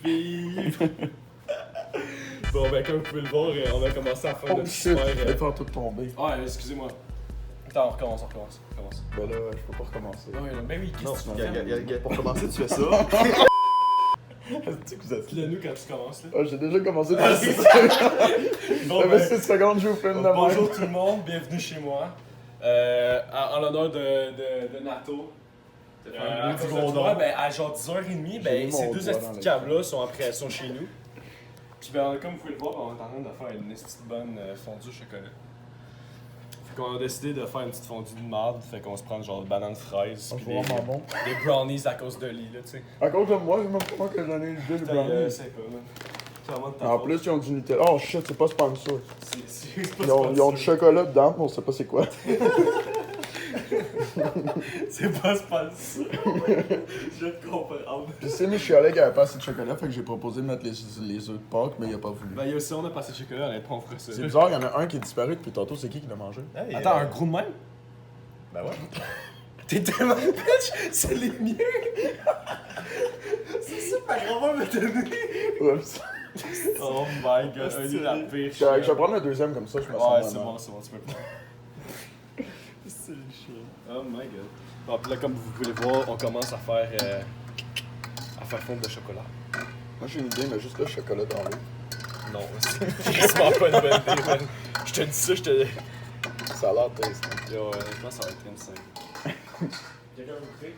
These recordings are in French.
Vive! Bon, ben, comme vous pouvez le voir, on a commencé à faire Oh notre shit, super. je vais faire tout tomber. Ouais, excusez-moi. Attends, on recommence. Ben là, je peux pas recommencer. Ouais, ben oui, qu'est-ce que tu fais? Pour commencer, tu fais ça. Est-ce que vous êtes Dis-le-nous quand tu commences, là. Oh, j'ai déjà commencé par ça. Bon, Ça ben, fait 6 secondes, je vous filme de même. bonjour tout le monde, bienvenue chez moi. En l'honneur de Nato. À cause de toi, ben, à genre 10h30, ben, mis ces mon deux doigt dans petites le câbles-là sont chez nous. Puis ben, comme vous pouvez le voir, on est en train de faire une petite bonne fondue au chocolat. Fait qu'on a décidé de faire une petite fondue de marde, fait qu'on se prend genre de bananes fraises, Je puis vois vraiment bon. des brownies à cause de Lee, là, tu sais. À cause de moi, je même pas que j'en ai juste Putain, brownies. c'est pas, man. Clairement de ta En faute. plus, ils ont du Nutella. Oh shit, c'est pas sponsor. C'est pas Ils ont du chocolat dedans, mais on sait pas c'est quoi. C'est pas sponsor. Je te comprends. Puis c'est Michel qui avait pas assez de chocolat, fait que j'ai proposé de mettre les œufs de Pâques, mais il a pas voulu. Ben, il y a aussi, on a passé de chocolat, honnêtement, on ferait ça. C'est bizarre, il y en a un qui est disparu depuis tantôt, c'est qui l'a mangé? Hey, Attends, un gros de même? Ben ouais. T'es tellement bitch, c'est les miens! C'est super grave à me donner! Oups. Oh my god, un est la pire. Je vais prendre le deuxième comme ça, je me Ouais, sens c'est vraiment. bon, tu peux prendre. C'est le chien. Oh my god. Bon, puis là, comme vous pouvez le voir, on commence à faire fondre le chocolat. Moi j'ai une idée, mais juste le chocolat dans l'eau. Non, c'est vraiment pas une bonne idée, man. Je te dis ça, je te. Ça a l'air taste. Yo, honnêtement, ça va être insane. Quelqu'un veut goûter?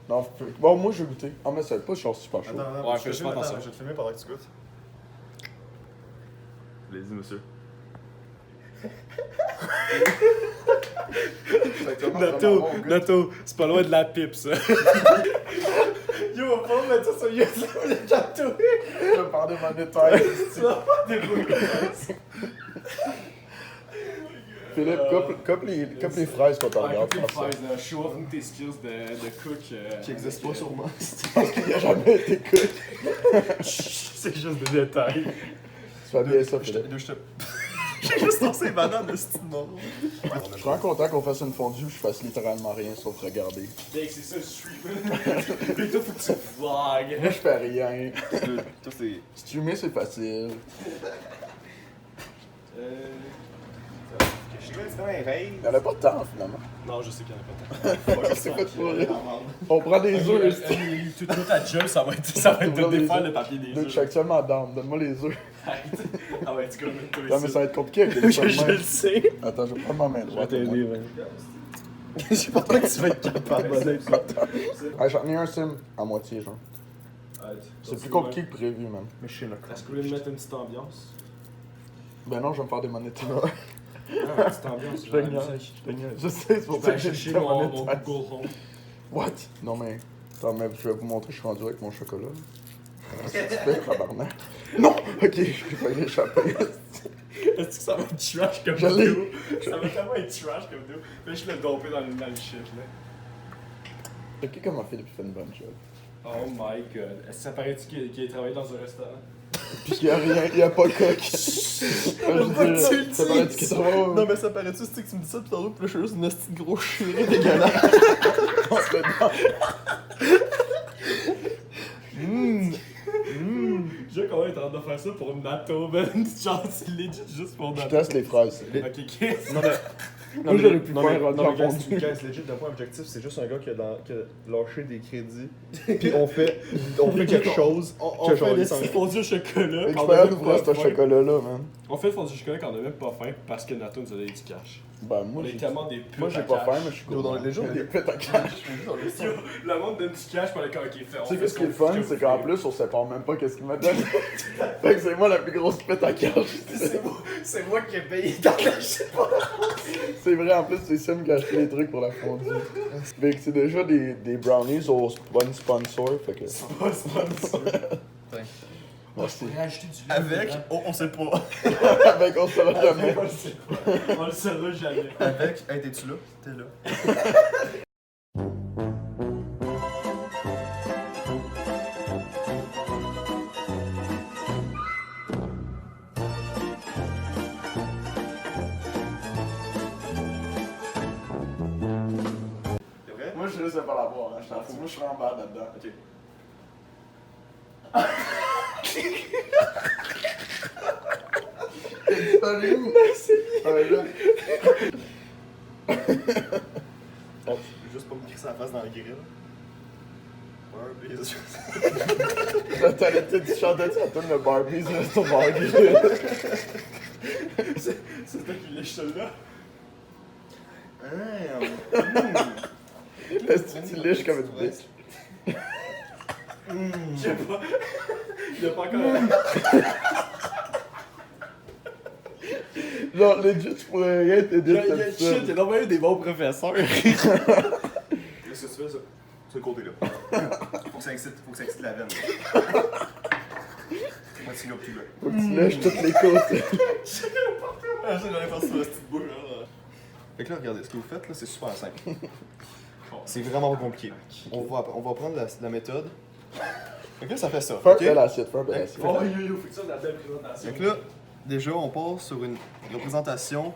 Non, bon, moi je vais goûter. Ah, mais ça va pas, je suis super chaud. Attends, Ouais, je fais te juste attention. je vais te filmer pendant que tu goûtes. Allez-y, monsieur. Nato, c'est pas loin de la pipe, ça. Yo, on va pas mettre ça sur YouTube, le gâteau. Je vais parler de mon détail. Des rouges. Philippe, coupe les fraises quand tu regardes Ouais, faire ça. show off tes skills de cook. Qui existe pas sûrement. Parce qu'il a jamais été cook. C'est juste des détails. Tu fais bien ça, Philippe. J'ai juste lancé les bananes de ce petit monde. Je suis vraiment content qu'on fasse une fondue et je fasse littéralement rien sauf regarder. Mec, c'est ça le streamer. Mais toi, faut que tu vlogues. Moi, je fais rien. Toi, c'est. Streamer, c'est facile. Je suis dans les règles. Il y en a pas de temps, finalement. Non, je sais qu'il y en a pas tant. C'est pas trop vrai. On prend des œufs. Toute ta job, ça va être de défaire le papier des Je œufs. suis actuellement down. Donne-moi les œufs. Ah ouais, tu connais tous les Non, mais ça va être compliqué avec les Je œufs. le sais. Attends, je vais prendre ma main droite. man. Je sais pas toi que tu vas être capable. Ah, j'en ai un sim à moitié, genre. C'est plus compliqué que prévu, man. Mais je suis là. Est-ce que vous voulez me mettre une petite ambiance? Ben non, je vais me faire des monétés. Ah, une petite ambiance. Je te niaise. Je sais, c'est pour ça que j'ai chercher dit mon monété. Google Home. What? Non, mais. Attends, mais je vais vous montrer, je suis rendu avec mon chocolat. Qu'est-ce que tu fais, tabarnak? Non! Ok, je vais pas l'échapper. Est-ce que ça va être trash comme Je l'ai. vidéo? Ça va tellement être trash comme vidéo. Mais je l'ai dompé dans le shit, là. Ok, comment Philippe fait une bonne job? Oh my god. Est-ce que ça paraît-tu qu'il a travaillé dans un restaurant? Puis qu'il y a rien, il y a pas de coq. Ça paraît qu'il travaille. Non, mais ça paraît-tu, c'est que tu me dis ça, pis tantôt, pis là, je suis juste une petite gros chiré dégueulasse. Je sais qu'on va être en train de faire ça pour Nato, man. Genre, c'est legit juste pour Je Nato. teste les phrases. Ok, qu'est-ce? Non, mais. Moi, j'aurais pu non, faire mais, rendu non, en mais guys, fondue. guys, legit, d'un point objectif, c'est juste un gars qui a lâché des crédits. Puis on fait quelque chose. On que fait genre, des il s'en- fondus au chocolat. quand on a Expert même d'ouvrir pas ce faim. chocolat-là, man. On fait le fondu au chocolat quand on a même pas faim parce que Nato nous a donné du cash. Ben, On moi, est j'ai tellement des putes. moi, j'ai à pas cash. faim, mais je suis Yo, dans content. les jours, Des putes à cash. Yo, le monde donne du cash pour le cas qui fait. Tu sais, qu'est-ce qui est le fun, c'est qu'en plus, on sépare même pas qu'est-ce qu'il m'a donné. Fait que c'est moi la plus grosse pute à cash. C'est moi qui ai payé ta cash. C'est vrai, en plus, c'est Sim qui a acheté les trucs pour la fondue. Fait que c'est déjà des brownies au bon sponsor, fait que... C'est pas sponsor. Merci. Rajouter du lait Avec, dedans. on sait pas. Avec, on saura jamais. On le sait pas. On le saura jamais. Avec, hey, t'es-tu là? T'es là. C'est vrai? Moi, je risque de pas l'avoir, hein, je t'en fous. Moi, je suis vraiment bad là-dedans. Ok. Allez où? Bon, juste pas me crisser la face dans la grille. Barbies. Tu chantais ça, tourne le Barbies, là, sur Barbie. C'est toi qui lèches celle-là? Est-ce que tu lèches comme une bitch? Je sais pas. Il y a pas encore. Genre, legit, je pourrais rien t'aider de cette Shit, il y a normalement des bons professeurs. Qu'est-ce que tu fais, ça? C'est le côté-là. Faut que ça excite la veine. Moi, tu plus là. Faut que tu lèches toutes les côtes. J'aurais pas sur la petite bouche. Fait que là, regardez, ce que vous faites, là, c'est super simple. C'est vraiment pas compliqué. On va prendre la méthode. Fait que là, ça fait ça. Fais un ok? bel assiette, fais un bel assiette. Oh, yo, faut que ça de la belle présentation. Fait que là, déjà, on part sur une représentation.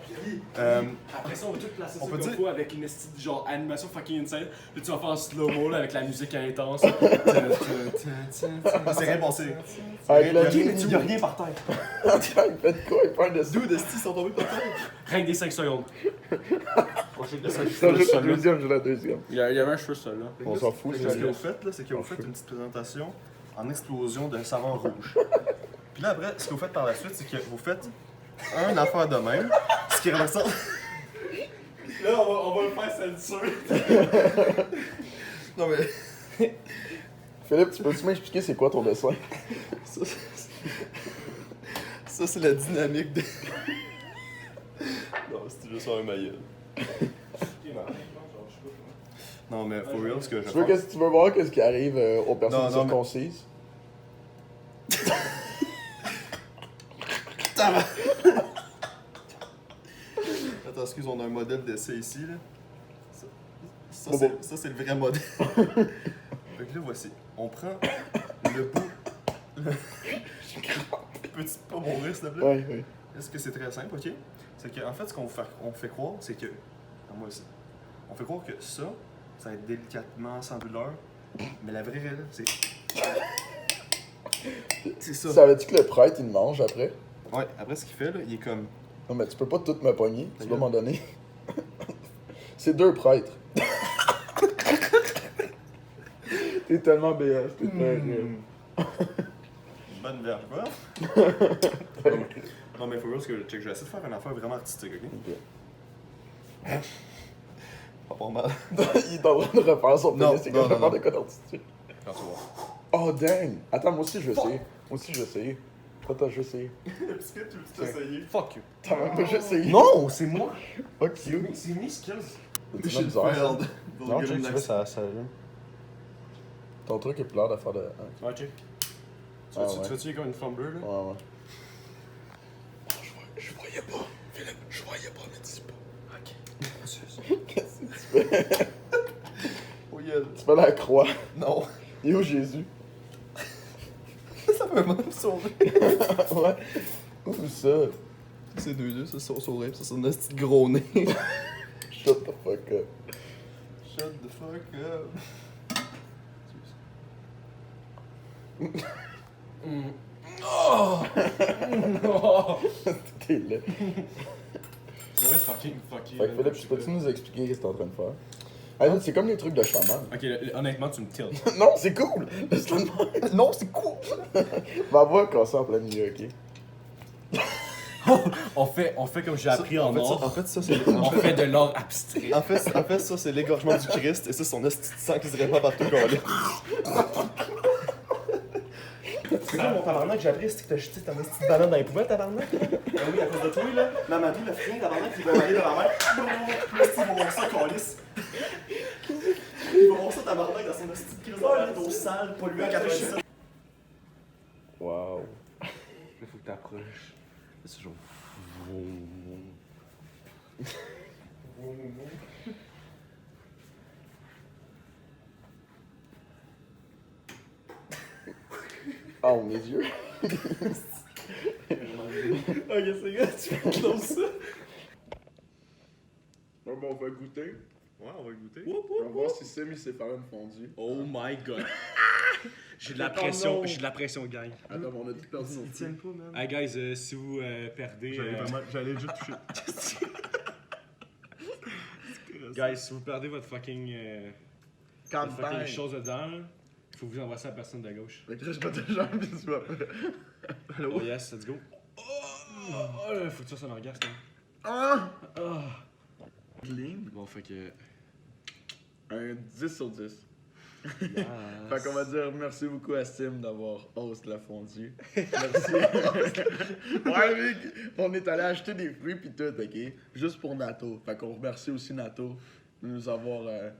Après ça, on va tout placer ça on peut comme dire- faut avec une style genre animation fucking insane. Puis tu vas faire en slow-mo là, avec la musique intense. C'est rien passé. Avec la Il y a rien par terre. Attends, il fait de quoi? Il fait un dessus. D'où de ils sont tombés par terre? Rien que des 5 secondes. Ça, j'ai la deuxième, j'ai la deuxième. Il y avait un cheveu seul là. On s'en fout, Ce c'est qu'ils ont fait, là, c'est qu'ils ont fait une petite présentation en explosion de savon rouge. Puis là, après, ce que vous faites par la suite, c'est que vous faites une affaire de même, ce qui ressemble. Là, on va le faire censure. Non, mais. Philippe, tu peux-tu m'expliquer c'est quoi ton dessin? Ça, c'est la dynamique de. Non, c'était juste un maillot. Non, mais for real, ce que je Tu veux voir qu'est-ce qui arrive aux personnes Non, mais- circoncises? Attends, excuse, on a un modèle d'essai ici, là. Ça, Bon, bon. ça, c'est le vrai modèle. Fait que là, voici. On prend le bout. Peux-tu pas mourir, s'il te plaît? Oui, oui. Est-ce que c'est très simple, ok? C'est qu'en fait, ce qu'on fait croire, c'est que. Ah, moi aussi. On fait croire que ça va être délicatement sans douleur, mais la vraie réalité, c'est. C'est ça. Savais-tu que le prêtre, il mange après? Ouais, après, ce qu'il fait, là, il est comme. Non, mais tu peux pas tout me pogner. Tu dois gueule. m'en donner. C'est 2 prêtres. T'es tellement BS, t'es Bonne verge, quoi? Non, mais faut voir ce que check. Je vais essayer de faire une affaire vraiment artistique, ok? Pas mal. Il est en train de refaire son Non, pénis, c'est non, comme non, de quoi d'artistique. Quand tu vois. Oh, dang! Attends, moi aussi, je vais essayer. Moi aussi, je vais essayer. Attends, je vais essayer. Est-ce que tu veux t'essayer? Fuck you. T'as même pas essayé? Non, c'est moi! Fuck you. C'est mes skills. C'est bizarre, ça. Non, check, tu veux, ça allume. Ton truc est plus l'air d'affaire de... Ouais, check. Tu Ah, veux-tu ouais. tu veux-tu comme une fumble là? Ouais, ouais. Je voyais pas. Philippe, je voyais pas, mais dis pas. Ok. Qu'est-ce que tu fais? Oh, yeah. Tu fais la croix. Non. Il est où Jésus? Ça peut même sauver. Ouais. Où ça? C'est deux, ça, c'est sourire, ça, c'est un petit gros nez. Shut the fuck up. Shut the fuck up. Oh! T'es laid. Ouais, fucking fuck you. Fait que Philippe, peux-tu nous expliquer ce que t'es en train de faire? Ah, là, c'est comme les trucs de chaman. Ok, honnêtement, tu me tiltes. Non, c'est cool! Laisse-le de même. Non, c'est cool. Ma voix cassée en plein milieu, ok? On fait comme j'ai appris en fait, ça, or. en fait, ça, c'est. On fait de l'or abstrait. En fait, ça, c'est l'égorgement du Christ, et ça, c'est son esti de sang qui se répand partout, là. C'est ça, mon tabarnak, j'ai appris, c'est que t'as jeté ta petite banane dans les poubelles, tabarnak. Ah oui, à cause de toi, là. Mamadou, le frien, tabarnak, il va aller dans la mer. Puis là, ils vont voir ça, calice. Ils vont voir ça, tabarnak, dans son esti de crise de verre d'eau sale, polluée à 97. Wow. Il faut que t'approches. C'est genre. Oh, mes yeux. Ok, c'est gars, tu fais close ça. Bon, on va goûter. Ouais, on va goûter. On va voir si Sim il sait faire une fondue. Oh my god. J'ai de la pression, j'ai de la pression, gang. Attends, on a dit perdu nos Ils tiennent pas, man. Hey guys, si vous perdez... J'allais juste toucher. Guys, si vous perdez votre fucking... votre fucking chose dedans, là, faut que vous envoyer ça à la personne de gauche. Fait que là, je vais te jambes, tu vas. Oh yes, let's go. Oh, faut que tu fasses un orgasme. Ah! Oh. Clean. Bon, fait que... Un 10 sur 10. Yes. Fait qu'on va dire merci beaucoup à Sim d'avoir host la fondue. Merci. Ouais, mec, on est allé acheter des fruits pis tout, ok? Juste pour Nato. Fait qu'on remercie aussi Nato de nous avoir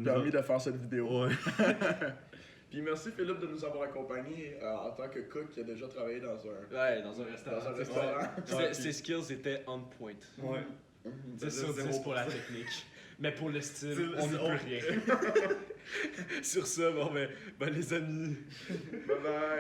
permis de faire cette vidéo. Ouais. Puis merci Philippe de nous avoir accompagnés en tant que cook qui a déjà travaillé dans un... Ouais, dans un restaurant. Dans un restaurant. Ouais. Ses skills étaient on point. Ouais. C'est sur 10 pour la technique. Mais pour le style, on n'y peut rien. Sur ça, bon ben les amis. Bye bye.